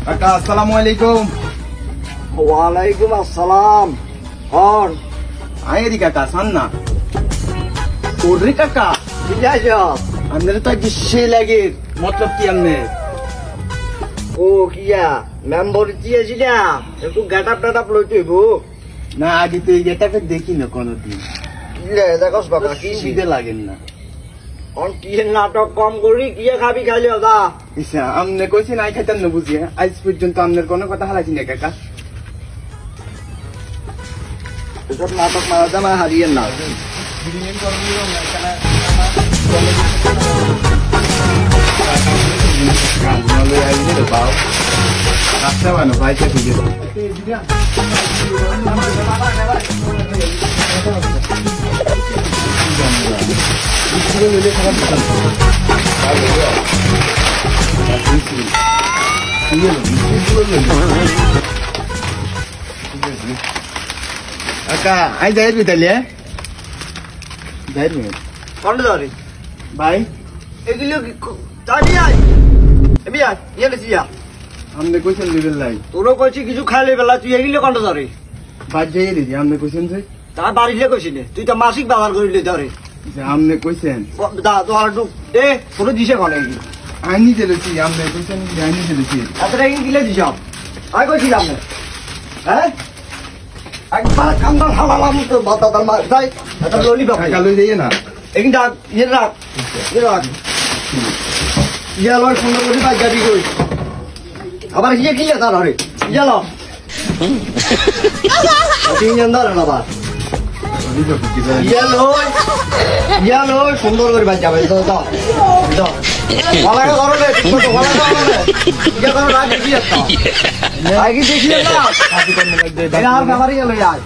কাকা আসসালামু আলাইকুম। ওয়ালাইকুম আসসালাম। और আইরি কাকা সান না ওরে কাকা ঠিক আছে আমাদের তো কিসে লাগে মতলব কি আমনে ও কিয়া মেম্বার দিয়েছি না একটু গেটআপ টেটআপ লইতে হইব না আগে তো এই গেটাকে দেখি না কোনোদিন কিলে দেখস বাবা কি সুবিধে লাগেন না অন কি নাটক কম করি কি খাবি খাইলে দা ইসা আমনে কইছি নাই খাইতাম না বুঝিয়ে আজ পর্যন্ত আমনের কোনো কথা হালাইছি না কাকা এসব নাটক মারা জামা হারিয়ে না রাস্তা বানো ভাইকে খুঁজে কাকা আই যাই বিতালে যাই কোন ধরে ভাই এগুলো জানি আই এবি আই ইয়ে লিয়া আমনে কইছেন দিবেন লাই তোরও কইছি কিছু খাইলে বেলা তুই এগুলো কোন ধরে বাদ যাই দিদি আমনে কইছেন যে তার বাড়িলে কইছিনে তুই তো মাসিক বাজার করিলে ধরে যে আমনে কইছেন দা তো আর একটু এ তোর দিছে কোন এগুলো আইনি দিলেছি আমনে কইছেন আইনি দিলেছি এতটা কিলে দিছ আই কইছিলাম না হ্যাঁ একবার কান্দা হালালাম তো বাতাদার মা যাই এটা ললি বাবা কাকা লই যাইয়ে না এখানটা ইয়ে রাখ ইয়ে লয় সুন্দর করে বাই যাবি কই আবার ইয়ে কি তার হরে ইয়ে ল তিন জানদার না বা ইয়ে লয় সুন্দর করে বাই যাবে তো দাও দাও ওলাকে ধরো রে ঠিক মতো ওলাকে ধরো রে ইয়ে ধরো রাখ কি একটা আগে দেখি না আর ব্যাপারই গেল আজ